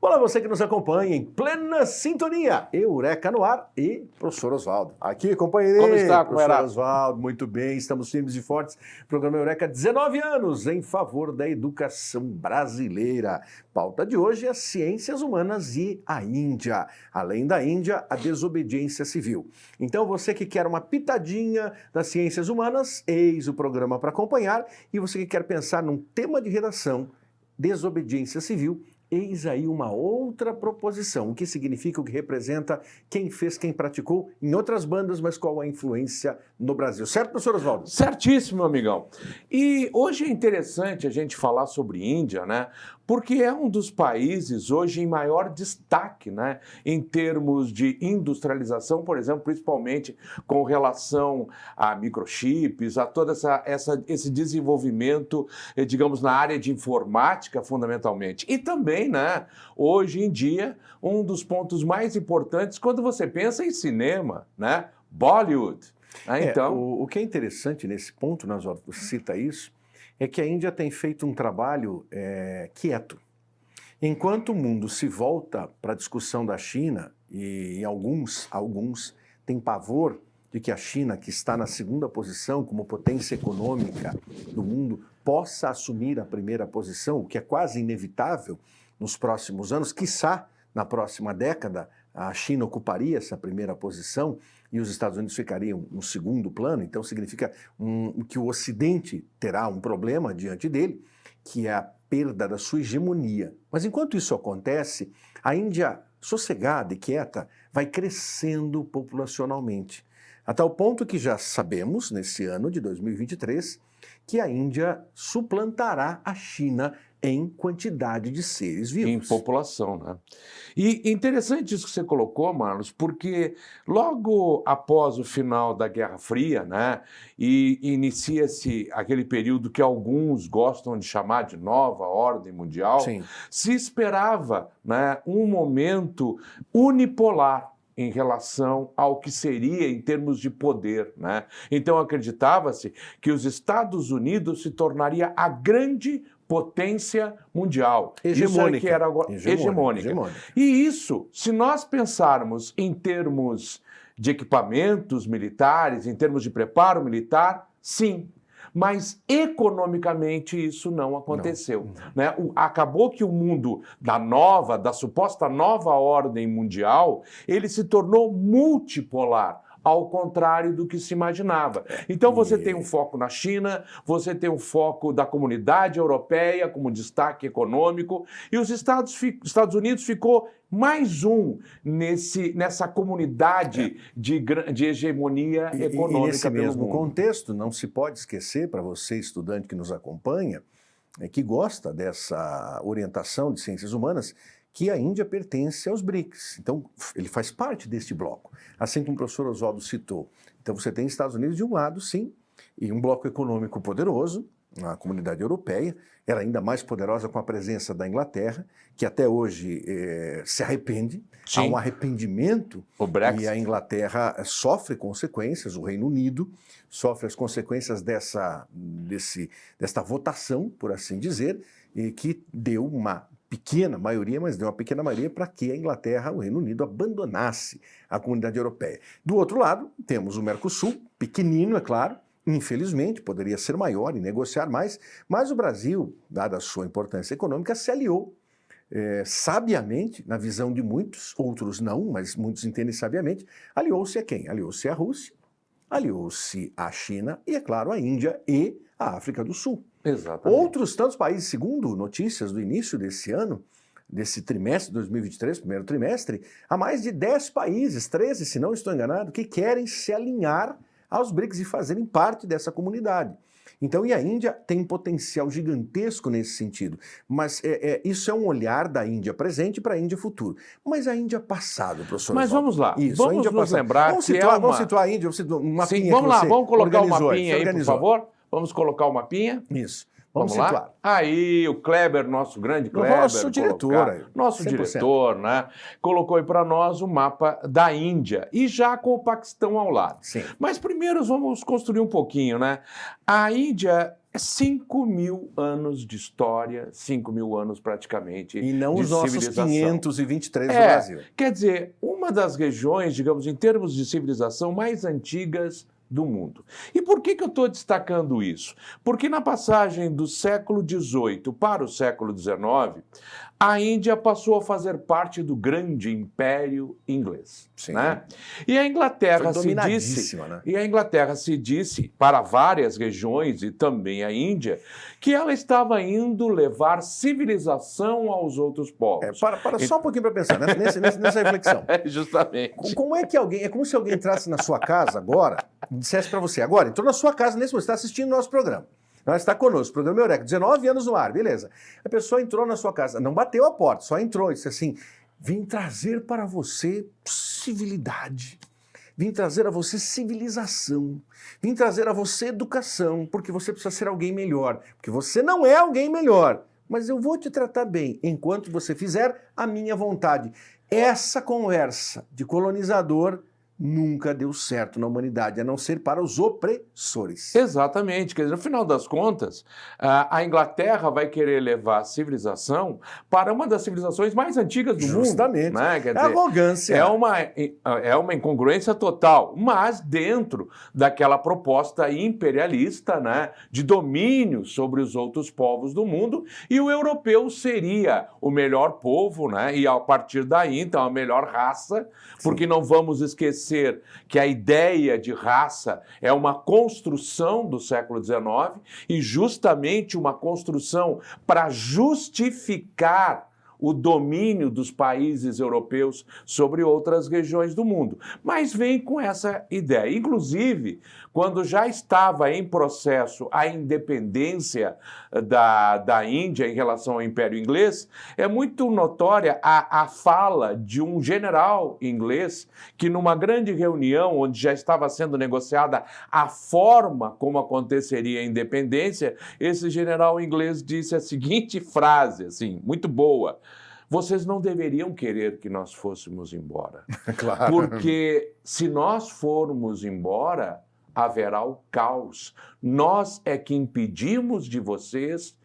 Olá, você que nos acompanha em plena sintonia. Eureka no ar e professor Oswaldo. Aqui, companheiro. Como está, professor Oswaldo? Muito bem, estamos firmes e fortes. Programa Eureka, 19 anos em favor da educação brasileira. Pauta de hoje é as ciências humanas e a Índia. Além da Índia, a desobediência civil. Então, você que quer uma pitadinha das ciências humanas, eis o programa para acompanhar. E você que quer pensar num tema de redação, desobediência civil, eis aí uma outra proposição, o que significa, o que representa, quem fez, quem praticou em outras bandas, mas qual a influência no Brasil. Certo, professor Oswaldo? Certíssimo, amigão. E hoje é interessante a gente falar sobre Índia, né? Porque é um dos países hoje em maior destaque, né? Em termos de industrialização, por exemplo, principalmente com relação a microchips, a todo esse desenvolvimento, digamos, na área de informática, fundamentalmente. E também, né? Hoje em dia, um dos pontos mais importantes quando você pensa em cinema, né? Bollywood. Então, o que é interessante nesse ponto, Oswaldo, você cita isso, é que a Índia tem feito um trabalho quieto. Enquanto o mundo se volta para a discussão da China, e alguns têm pavor de que a China, que está na segunda posição como potência econômica do mundo, possa assumir a primeira posição, o que é quase inevitável nos próximos anos, quiçá na próxima década, a China ocuparia essa primeira posição e os Estados Unidos ficariam no segundo plano, então significa que o Ocidente terá um problema diante dele, que é a perda da sua hegemonia. Mas enquanto isso acontece, a Índia, sossegada e quieta, vai crescendo populacionalmente, a tal ponto que já sabemos, nesse ano de 2023, que a Índia suplantará a China em quantidade de seres vivos. Em população, né? E interessante isso que você colocou, Marlos, porque logo após o final da Guerra Fria, né, e inicia-se aquele período que alguns gostam de chamar de nova ordem mundial, Sim. Se esperava, né, um momento unipolar em relação ao que seria em termos de poder, né? Então acreditava-se que os Estados Unidos se tornaria a grande potência mundial. Hegemônica. Isso que era agora hegemônica. E isso, se nós pensarmos em termos de equipamentos militares, em termos de preparo militar, sim. Mas economicamente isso não aconteceu. Né? Acabou que o mundo da suposta nova ordem mundial, ele se tornou multipolar, ao contrário do que se imaginava. Então você tem um foco na China, você tem um foco da comunidade europeia como destaque econômico, e os Estados Unidos ficou mais um nessa comunidade de hegemonia econômica. E nesse mesmo contexto, não se pode esquecer, para você, estudante que nos acompanha, que gosta dessa orientação de ciências humanas, que a Índia pertence aos BRICS. Então, ele faz parte deste bloco. Assim como o professor Oswaldo citou. Então, você tem Estados Unidos de um lado, sim, e um bloco econômico poderoso, a comunidade europeia, era ainda mais poderosa com a presença da Inglaterra, que até hoje se arrepende. Sim. Há um arrependimento. O Brexit. E a Inglaterra sofre consequências, o Reino Unido sofre as consequências desta votação, por assim dizer, e que deu uma pequena maioria, mas deu uma pequena maioria para que a Inglaterra, o Reino Unido, abandonasse a comunidade europeia. Do outro lado, temos o Mercosul, pequenino, é claro, infelizmente, poderia ser maior e negociar mais, mas o Brasil, dada a sua importância econômica, se aliou sabiamente, na visão de muitos, outros não, mas muitos entendem sabiamente, aliou-se a quem? Aliou-se à Rússia, aliou-se à China e, é claro, à Índia e à África do Sul. Exatamente. Outros tantos países, segundo notícias do início desse ano, desse trimestre, 2023, primeiro trimestre, há mais de 10 países, 13 se não estou enganado, que querem se alinhar aos BRICS e fazerem parte dessa comunidade. Então, e a Índia tem um potencial gigantesco nesse sentido, mas isso é um olhar da Índia presente para a Índia futuro. Mas a Índia passado, professor Mas Oswaldo. vamos lá, Isso, vamos nos lembrar vamos que situar, vamos situar a Índia, um mapinha. Sim, vamos lá, vamos colocar o organizou, mapinha aí, por favor. Vamos colocar o mapinha. Isso. Vamos situar. lá? Aí, o Kleber, nosso grande Kleber. Nosso diretor. Nosso 100%. diretor, né? Colocou aí para nós o mapa da Índia e já com o Paquistão ao lado. Sim. Mas primeiro vamos construir um pouquinho, né? A Índia É 5.000 anos de história, 5.000 anos praticamente e não de os nossos civilização. 523 do Brasil. Quer dizer, uma das regiões, digamos, em termos de civilização mais antigas do mundo. E por que eu estou destacando isso? Porque na passagem do século XVIII para o século XIX, a Índia passou a fazer parte do grande império inglês. Sim. Né? E a Inglaterra se disse para várias regiões e também a Índia que ela estava indo levar civilização aos outros povos. Para só um pouquinho para pensar nessa reflexão. Justamente. Como é que alguém, é como se alguém entrasse na sua casa agora e dissesse para você, agora entrou na sua casa nesse momento, está assistindo o nosso programa. Ela está conosco, o programa Eureka, 19 anos no ar, beleza. A pessoa entrou na sua casa, não bateu a porta, só entrou e disse assim, vim trazer para você civilidade, vim trazer a você civilização, vim trazer a você educação, porque você precisa ser alguém melhor, porque você não é alguém melhor, mas eu vou te tratar bem enquanto você fizer a minha vontade. Essa conversa de colonizador nunca deu certo na humanidade, a não ser para os opressores. Exatamente. Quer dizer, no final das contas, a Inglaterra vai querer levar a civilização para uma das civilizações mais antigas do mundo. Justamente. Né? Quer dizer, arrogância. É uma incongruência total, mas dentro daquela proposta imperialista, né, de domínio sobre os outros povos do mundo, e o europeu seria o melhor povo, né, e a partir daí, então, a melhor raça, porque não vamos esquecer que a ideia de raça é uma construção do século XIX e justamente uma construção para justificar o domínio dos países europeus sobre outras regiões do mundo. Mas vem com essa ideia. Inclusive, quando já estava em processo a independência da Índia em relação ao Império Inglês, é muito notória a fala de um general inglês que, numa grande reunião onde já estava sendo negociada a forma como aconteceria a independência, esse general inglês disse a seguinte frase, assim, muito boa: vocês não deveriam querer que nós fôssemos embora. Claro. Porque se nós formos embora, haverá o caos. Nós é que impedimos de vocês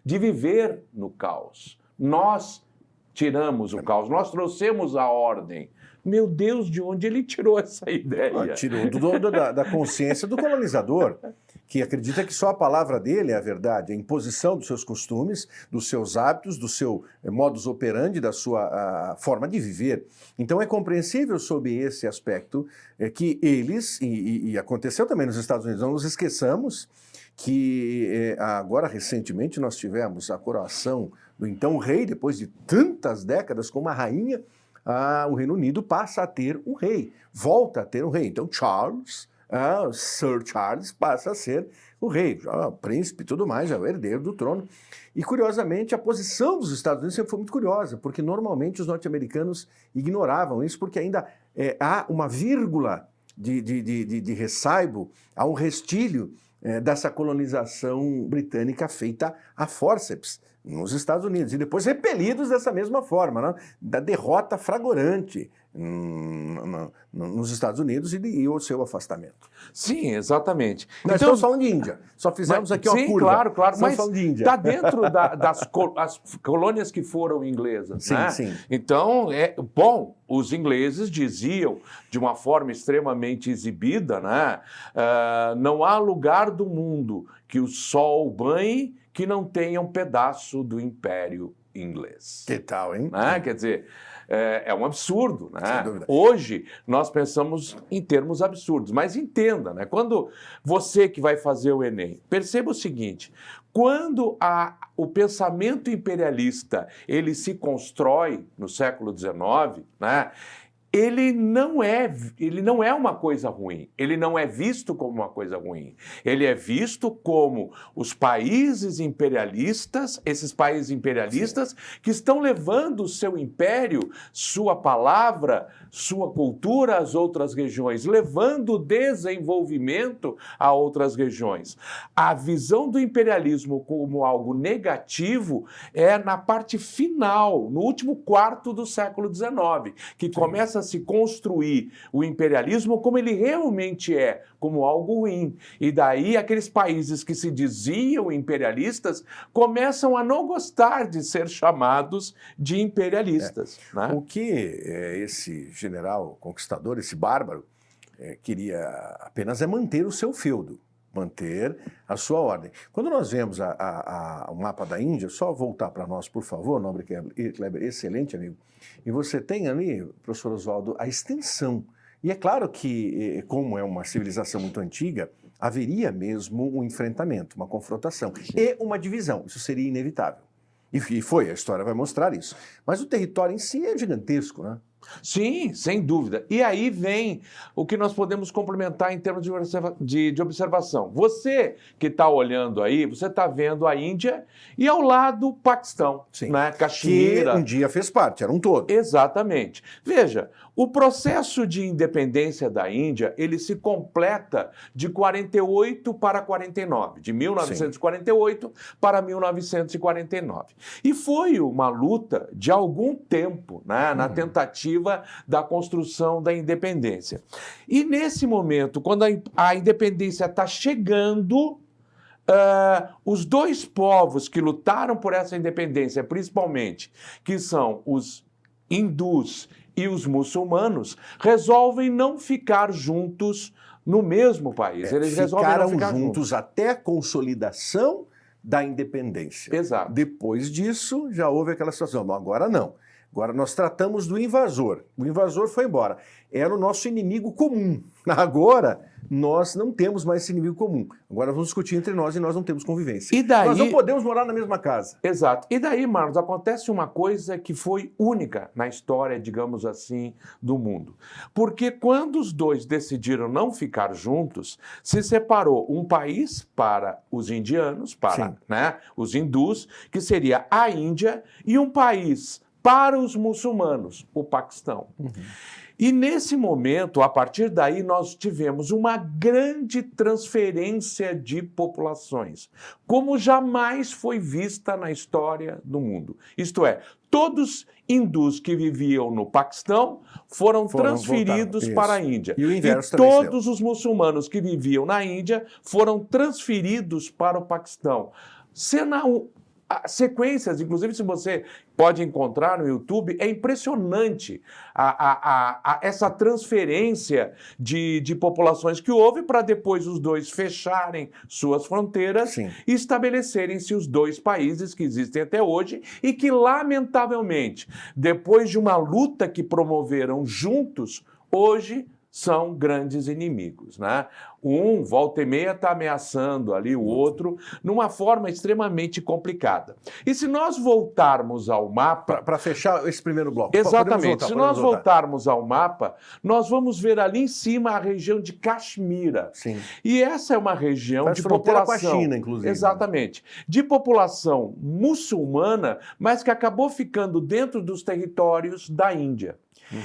de viver no caos. Nós tiramos o caos, nós trouxemos a ordem. Meu Deus, de onde ele tirou essa ideia? Tirou da consciência do colonizador, que acredita que só a palavra dele é a verdade, a imposição dos seus costumes, dos seus hábitos, do seu modus operandi, da sua forma de viver. Então é compreensível sob esse aspecto que eles, e aconteceu também nos Estados Unidos, não nos esqueçamos que agora recentemente nós tivemos a coroação do então rei, depois de tantas décadas com uma rainha, o Reino Unido passa a ter um rei, volta a ter um rei. Então Charles, Sir Charles, passa a ser o rei, já, o príncipe e tudo mais, já o herdeiro do trono. E curiosamente a posição dos Estados Unidos sempre foi muito curiosa, porque normalmente os norte-americanos ignoravam isso, porque ainda há uma vírgula de ressaibo, há um restílio dessa colonização britânica feita a fórceps nos Estados Unidos, e depois repelidos dessa mesma forma, né? Da derrota fragorante nos Estados Unidos e o seu afastamento. Sim, exatamente. Nós estamos falando de Índia, só fizemos aqui uma curva. Claro, mas falando de Índia. Está dentro das colônias que foram inglesas. Sim, né? sim. Então, os ingleses diziam, de uma forma extremamente exibida, né? Não há lugar do mundo que o sol banhe que não tenha um pedaço do Império Inglês. Que tal, hein? Né? Quer dizer, é um absurdo, né? Sem dúvida. Hoje nós pensamos em termos absurdos, mas entenda, né? Quando você que vai fazer o Enem, perceba o seguinte: quando o pensamento imperialista ele se constrói no século XIX, né? Ele não é uma coisa ruim, ele não é visto como uma coisa ruim. Ele é visto como os países imperialistas, esses países imperialistas que estão levando o seu império, sua palavra, sua cultura às outras regiões, levando desenvolvimento a outras regiões. A visão do imperialismo como algo negativo é na parte final, no último quarto do século XIX, que começa a se construir o imperialismo como ele realmente é, como algo ruim. E daí aqueles países que se diziam imperialistas começam a não gostar de ser chamados de imperialistas. Né? O que esse general conquistador, esse bárbaro, queria apenas manter o seu feudo, manter a sua ordem. Quando nós vemos o mapa da Índia, só voltar para nós, por favor, nobre Kleber, excelente amigo, e você tem ali, professor Oswaldo, a extensão. E é claro que, como é uma civilização muito antiga, haveria mesmo um enfrentamento, uma confrontação e uma divisão. Isso seria inevitável. E foi, a história vai mostrar isso. Mas o território em si é gigantesco, né? Sim, sem dúvida. E aí vem o que nós podemos complementar em termos de observação. Você que está olhando aí, você está vendo a Índia e ao lado o Paquistão, sim, né? Caxemira. Que um dia fez parte, era um todo. Exatamente. Veja, o processo de independência da Índia, ele se completa de 48 para 49, de 1948 para 1949. E foi uma luta de algum tempo, né, na tentativa da construção da independência. E nesse momento, quando a independência está chegando, os dois povos que lutaram por essa independência, principalmente, que são os hindus e os muçulmanos, resolvem não ficar juntos no mesmo país. Eles resolvem não ficar juntos até a consolidação da independência. Exato. Depois disso, já houve aquela situação. Não, agora não. Agora nós tratamos do invasor. O invasor foi embora. Era o nosso inimigo comum. Agora nós não temos mais esse inimigo comum. Agora vamos discutir entre nós e nós não temos convivência. E daí... Nós não podemos morar na mesma casa. Exato. E daí, Marlos, acontece uma coisa que foi única na história, digamos assim, do mundo. Porque quando os dois decidiram não ficar juntos, se separou um país para os indianos, para, né, os hindus, que seria a Índia, e um país para os muçulmanos, o Paquistão. E nesse momento, a partir daí, nós tivemos uma grande transferência de populações, como jamais foi vista na história do mundo. Isto é, todos hindus que viviam no Paquistão foram transferidos para a Índia. E o inverso também. Todos os muçulmanos que viviam na Índia foram transferidos para o Paquistão. Sequências, inclusive se você pode encontrar no YouTube, é impressionante essa transferência de populações que houve para depois os dois fecharem suas fronteiras e estabelecerem-se os dois países que existem até hoje e que, lamentavelmente, depois de uma luta que promoveram juntos, hoje são grandes inimigos, né? Um, volta e meia, está ameaçando ali o outro, numa forma extremamente complicada. E se nós voltarmos ao mapa... Para fechar esse primeiro bloco. Exatamente. Se nós voltarmos ao mapa, nós vamos ver ali em cima a região de Caxemira. Sim. E essa é uma região de população... com a China, inclusive. Exatamente. De população muçulmana, mas que acabou ficando dentro dos territórios da Índia.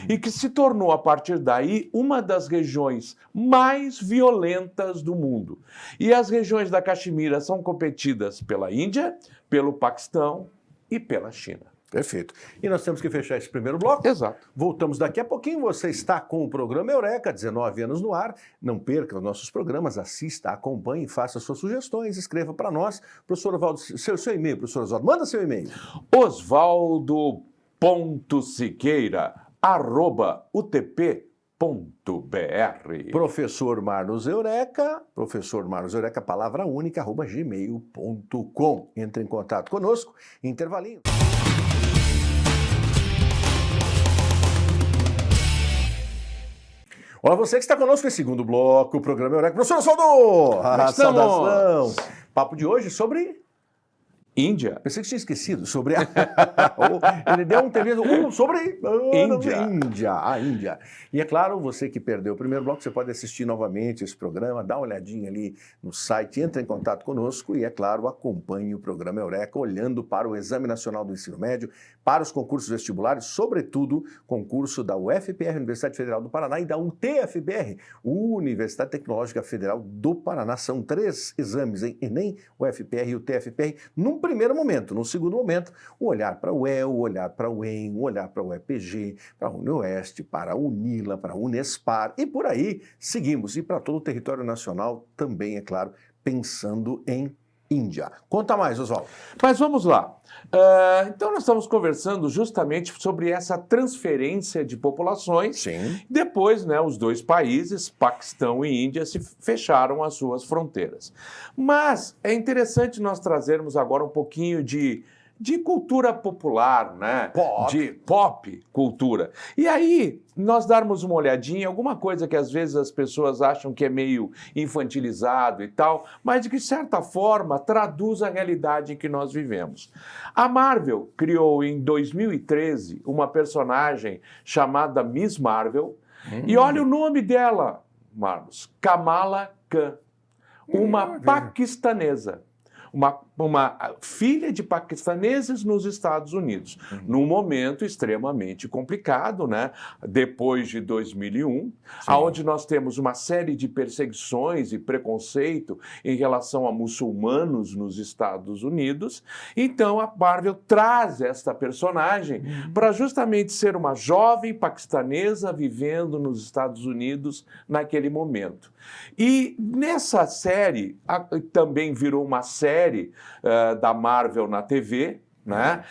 E que se tornou, a partir daí, uma das regiões mais violentas do mundo. E as regiões da Caxemira são competidas pela Índia, pelo Paquistão e pela China. Perfeito. E nós temos que fechar esse primeiro bloco. Exato. Voltamos daqui a pouquinho. Você está com o programa Eureka, 19 anos no ar. Não perca os nossos programas, assista, acompanhe, faça suas sugestões, escreva para nós. Professor Oswaldo, seu e-mail, professor Oswaldo, manda seu e-mail. osvaldo.siqueira@utp.br. Professor Marlos Eureka, palavra única, @gmail.com. Entre em contato conosco, intervalinho. Olá, você que está conosco em segundo bloco, o programa Eureka. Professor Oswaldo! Saudação! Papo de hoje sobre... Índia. Pensei que tinha esquecido sobre ele deu um TV sobre a Índia. E é claro, você que perdeu o primeiro bloco, você pode assistir novamente esse programa, dá uma olhadinha ali no site, entra em contato conosco e, é claro, acompanhe o programa Eureka, olhando para o Exame Nacional do Ensino Médio, para os concursos vestibulares, sobretudo concurso da UFPR, Universidade Federal do Paraná, e da UTFPR, Universidade Tecnológica Federal do Paraná. São 3 exames, hein? Enem, UFPR e UTFPR, num primeiro momento. No segundo momento, o olhar para o UEL, o olhar para o UEM, o olhar para o UEPG, para a UniOeste, para a UNILA, para a Unespar, e por aí seguimos. E para todo o território nacional também, é claro, pensando em Índia. Conta mais, Oswaldo. Mas vamos lá. Então, nós estamos conversando justamente sobre essa transferência de populações. Sim. Depois, né, os dois países, Paquistão e Índia, se fecharam as suas fronteiras. Mas é interessante nós trazermos agora um pouquinho de cultura popular, né? De pop cultura. E aí, nós darmos uma olhadinha, alguma coisa que às vezes as pessoas acham que é meio infantilizado e tal, mas de certa forma traduz a realidade em que nós vivemos. A Marvel criou em 2013 uma personagem chamada Miss Marvel, e olha o nome dela, Marlos, Kamala Khan, uma paquistanesa. Uma filha de paquistaneses nos Estados Unidos, num momento extremamente complicado, né? Depois de 2001, onde nós temos uma série de perseguições e preconceito em relação a muçulmanos nos Estados Unidos. Então, a Marvel traz esta personagem para justamente ser uma jovem paquistanesa vivendo nos Estados Unidos naquele momento. E nessa série, também virou uma série da Marvel na TV, né?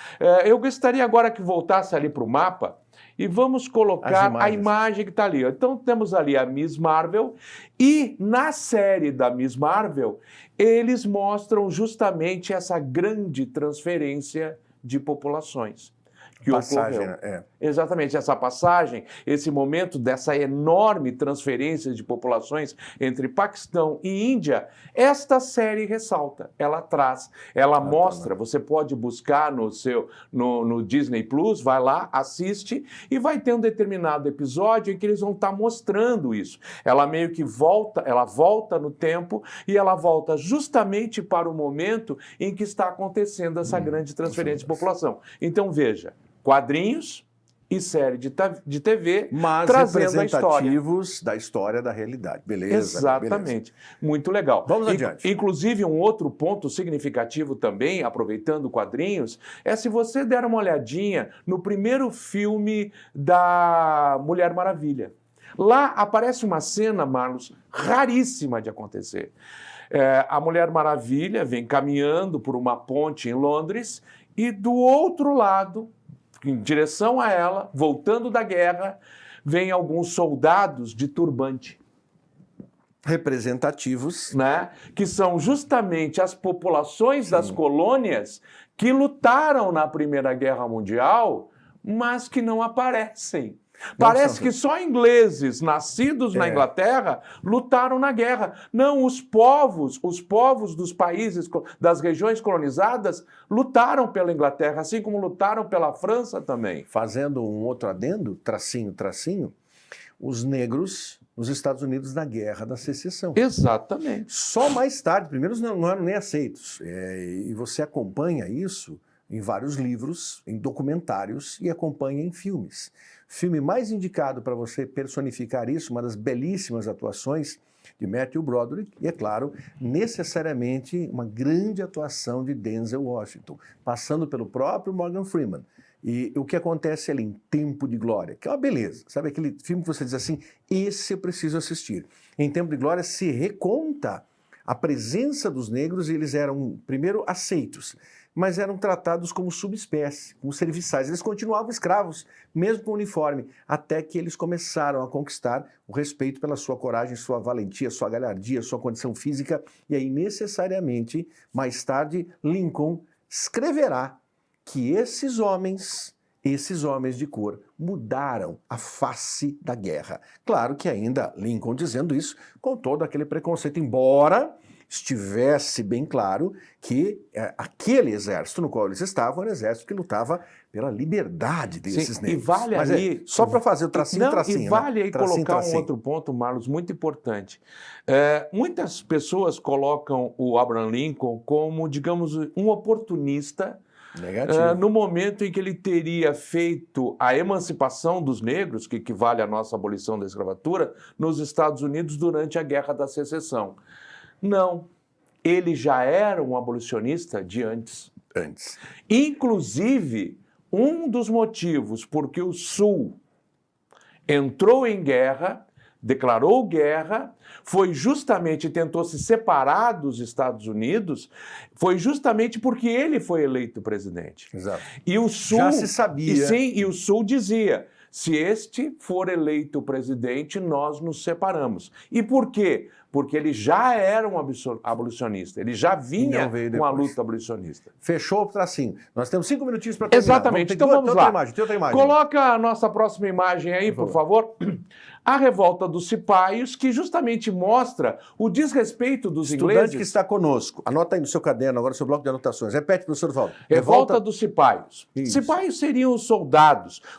Eu gostaria agora que voltasse ali para o mapa e vamos colocar a imagem que está ali. Então, temos ali a Miss Marvel e na série da Miss Marvel, eles mostram justamente essa grande transferência de populações que ocorreu. Exatamente, essa passagem, esse momento dessa enorme transferência de populações entre Paquistão e Índia, esta série ressalta, ela traz, ela mostra, você pode buscar no Disney Plus, vai lá, assiste, e vai ter um determinado episódio em que eles vão estar mostrando isso. Ela meio que volta, ela volta no tempo e ela volta justamente para o momento em que está acontecendo essa grande transferência de população. Então, veja, quadrinhos e série de TV, mas trazendo representativos da história da realidade. Beleza. Exatamente. Beleza. Muito legal. Vamos adiante. Inclusive, um outro ponto significativo também, aproveitando quadrinhos, é se você der uma olhadinha no primeiro filme da Mulher Maravilha. Lá aparece uma cena, Marlos, raríssima de acontecer. A Mulher Maravilha vem caminhando por uma ponte em Londres e do outro lado, em direção a ela, voltando da guerra, vem alguns soldados de turbante. Representativos. Né? Que são justamente as populações das colônias que lutaram na Primeira Guerra Mundial, mas que não aparecem. Parece que só ingleses nascidos na Inglaterra lutaram na guerra. Não, os povos dos países, das regiões colonizadas, lutaram pela Inglaterra, assim como lutaram pela França também. Fazendo um outro adendo, tracinho, os negros nos Estados Unidos na Guerra da Secessão. Exatamente. Só mais tarde, primeiro não eram nem aceitos. E você acompanha isso em vários livros, em documentários e acompanha em filmes. Filme mais indicado para você personificar isso, uma das belíssimas atuações de Matthew Broderick, e, é claro, necessariamente uma grande atuação de Denzel Washington, passando pelo próprio Morgan Freeman. E o que acontece ali em Tempo de Glória, que é uma beleza, sabe aquele filme que você diz assim, esse eu preciso assistir. Em Tempo de Glória se reconta a presença dos negros e eles eram, primeiro, aceitos, mas eram tratados como subespécie, como serviçais. Eles continuavam escravos, mesmo com uniforme, até que eles começaram a conquistar o respeito pela sua coragem, sua valentia, sua galhardia, sua condição física. E aí, necessariamente, mais tarde, Lincoln escreverá que esses homens de cor mudaram a face da guerra. Claro que ainda Lincoln dizendo isso com todo aquele preconceito, embora estivesse bem claro que aquele exército no qual eles estavam era um exército que lutava pela liberdade desses negros. E vale aí... só para fazer o tracinho. E vale aí colocar um outro ponto, Marlos, muito importante. Muitas pessoas colocam o Abraham Lincoln como, digamos, um oportunista no momento em que ele teria feito a emancipação dos negros, que equivale à nossa abolição da escravatura, nos Estados Unidos durante a Guerra da Secessão. Não, ele já era um abolicionista de antes. Antes. Inclusive, um dos motivos por que o Sul entrou em guerra, declarou guerra, foi justamente, tentou se separar dos Estados Unidos, foi justamente porque ele foi eleito presidente. Exato. E o Sul, já se sabia. E o Sul dizia, se este for eleito presidente, nós nos separamos. E por quê? Porque ele já era um abolicionista, ele já vinha com a luta abolicionista. Fechou o tracinho. Nós temos 5 minutinhos para terminar. Exatamente, então vamos lá. Tem outra imagem. Coloca a nossa próxima imagem aí, por favor. A revolta dos cipaios, que justamente mostra o desrespeito dos ingleses. Estudante que está conosco, anota aí no seu caderno, agora no seu bloco de anotações. Repete, professor Valdo. Revolta dos cipaios. Isso. Cipaios seriam os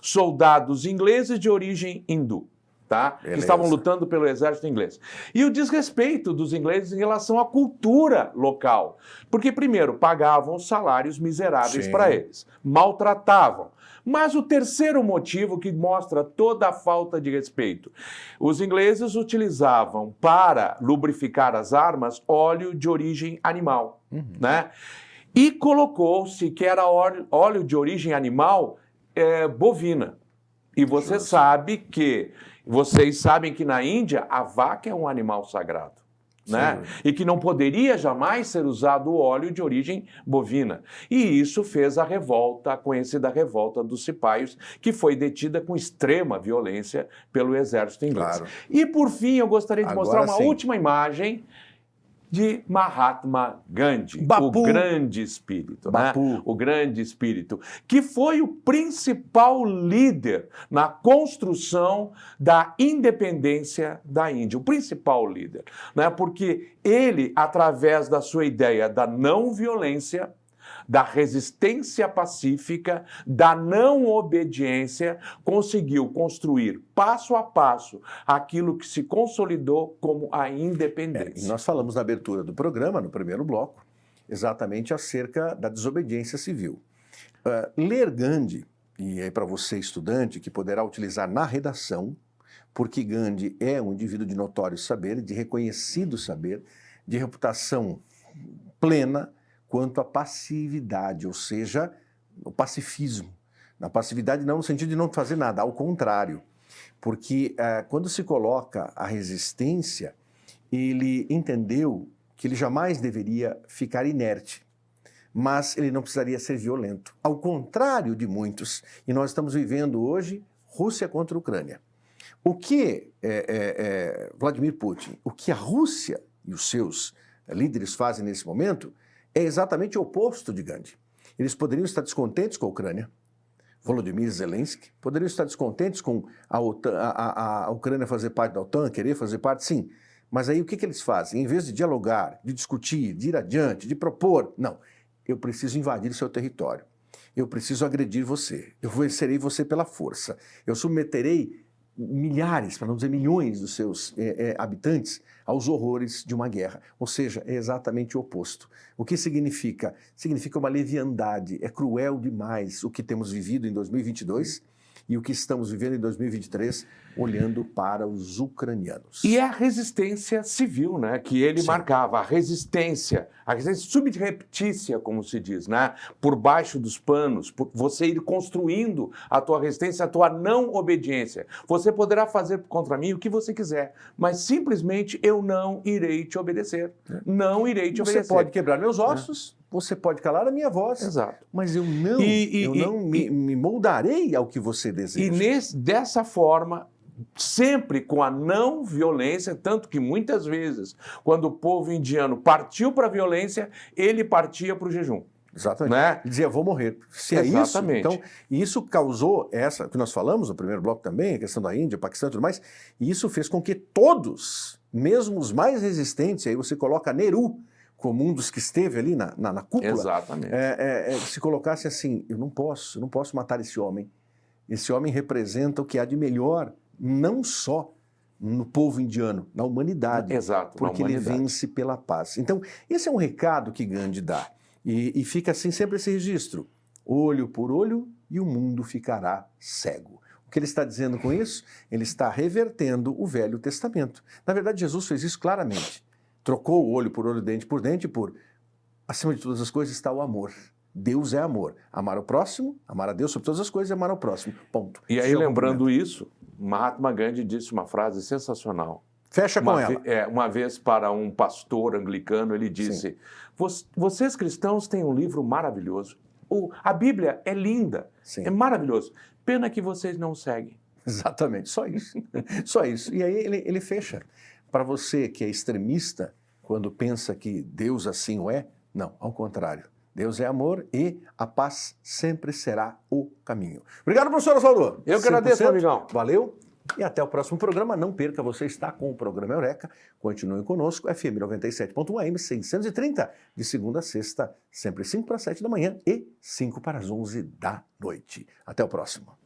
soldados ingleses de origem hindu. Tá? Que estavam lutando pelo exército inglês. E o desrespeito dos ingleses em relação à cultura local. Porque, primeiro, pagavam salários miseráveis para eles, maltratavam. Mas o terceiro motivo que mostra toda a falta de respeito, os ingleses utilizavam para lubrificar as armas óleo de origem animal, né? E colocou-se que era óleo de origem animal bovina. E vocês sabem que na Índia a vaca é um animal sagrado, né? E que não poderia jamais ser usado o óleo de origem bovina. E isso fez a revolta, a conhecida revolta dos cipaios, que foi detida com extrema violência pelo exército inglês. Claro. E por fim, eu gostaria de mostrar uma última imagem de Mahatma Gandhi, o grande espírito, né? O grande espírito, que foi o principal líder na construção da independência da Índia, o principal líder, né? Porque ele, através da sua ideia da não violência, da resistência pacífica, da não obediência, conseguiu construir passo a passo aquilo que se consolidou como a independência. E nós falamos na abertura do programa, no primeiro bloco, exatamente acerca da desobediência civil. Ler Gandhi, e aí para você estudante, que poderá utilizar na redação, porque Gandhi é um indivíduo de notório saber, de reconhecido saber, de reputação plena, quanto à passividade, ou seja, o pacifismo. Na passividade não no sentido de não fazer nada, ao contrário. Porque quando se coloca a resistência, ele entendeu que ele jamais deveria ficar inerte, mas ele não precisaria ser violento. Ao contrário de muitos, e nós estamos vivendo hoje Rússia contra a Ucrânia. O que Vladimir Putin, o que a Rússia e os seus líderes fazem nesse momento é exatamente o oposto de Gandhi. Eles poderiam estar descontentes com a Ucrânia, Volodymyr Zelensky, poderiam estar descontentes com a Ucrânia fazer parte da OTAN, querer fazer parte, sim. Mas aí o que eles fazem? Em vez de dialogar, de discutir, de ir adiante, de propor, não. Eu preciso invadir o seu território. Eu preciso agredir você. Eu vencerei você pela força. Eu submeterei milhares, para não dizer milhões dos seus habitantes aos horrores de uma guerra. Ou seja, é exatamente o oposto. O que significa? Significa uma leviandade. É cruel demais o que temos vivido em 2022 e o que estamos vivendo em 2023, olhando para os ucranianos. E é a resistência civil, né, que ele marcava, a resistência subreptícia, como se diz, né, por baixo dos panos, por você ir construindo a tua resistência, a tua não obediência. Você poderá fazer contra mim o que você quiser, mas simplesmente eu não irei te obedecer. Não irei te obedecer. Você pode quebrar meus ossos, você pode calar a minha voz, mas eu não, me moldarei ao que você deseja. E dessa forma, sempre com a não violência, tanto que muitas vezes, quando o povo indiano partiu para a violência, ele partia para o jejum. Exatamente. Né? Ele dizia, vou morrer. Se é isso, então, isso causou essa, que nós falamos no primeiro bloco também, a questão da Índia, Paquistão e tudo mais, e isso fez com que todos, mesmo os mais resistentes, aí você coloca Nehru como um dos que esteve ali na cúpula, se colocasse assim, eu não posso matar esse homem. Esse homem representa o que há de melhor, não só no povo indiano, na humanidade. Porque ele vence pela paz. Então, esse é um recado que Gandhi dá. E fica assim sempre esse registro. Olho por olho e o mundo ficará cego. O que ele está dizendo com isso? Ele está revertendo o Velho Testamento. Na verdade, Jesus fez isso claramente. Trocou o olho por olho, dente por dente, por, acima de todas as coisas, está o amor. Deus é amor. Amar o próximo, amar a Deus sobre todas as coisas e amar ao próximo. Ponto. E aí, lembrando isso, Mahatma Gandhi disse uma frase sensacional. Fecha com ela. Uma vez para um pastor anglicano, ele disse, vocês cristãos têm um livro maravilhoso. A Bíblia é linda, é maravilhoso. Pena que vocês não seguem. Exatamente, só isso. Só isso. E aí ele fecha. Para você que é extremista, quando pensa que Deus assim o é, não, ao contrário. Deus é amor e a paz sempre será o caminho. Obrigado, professor Oswaldo. Eu que agradeço, amigão. Valeu. E até o próximo programa. Não perca, você está com o programa Eureka. Continue conosco, FM 97.1 AM 630, de segunda a sexta, sempre 5 para 7 da manhã e 5 para as 11 da noite. Até o próximo.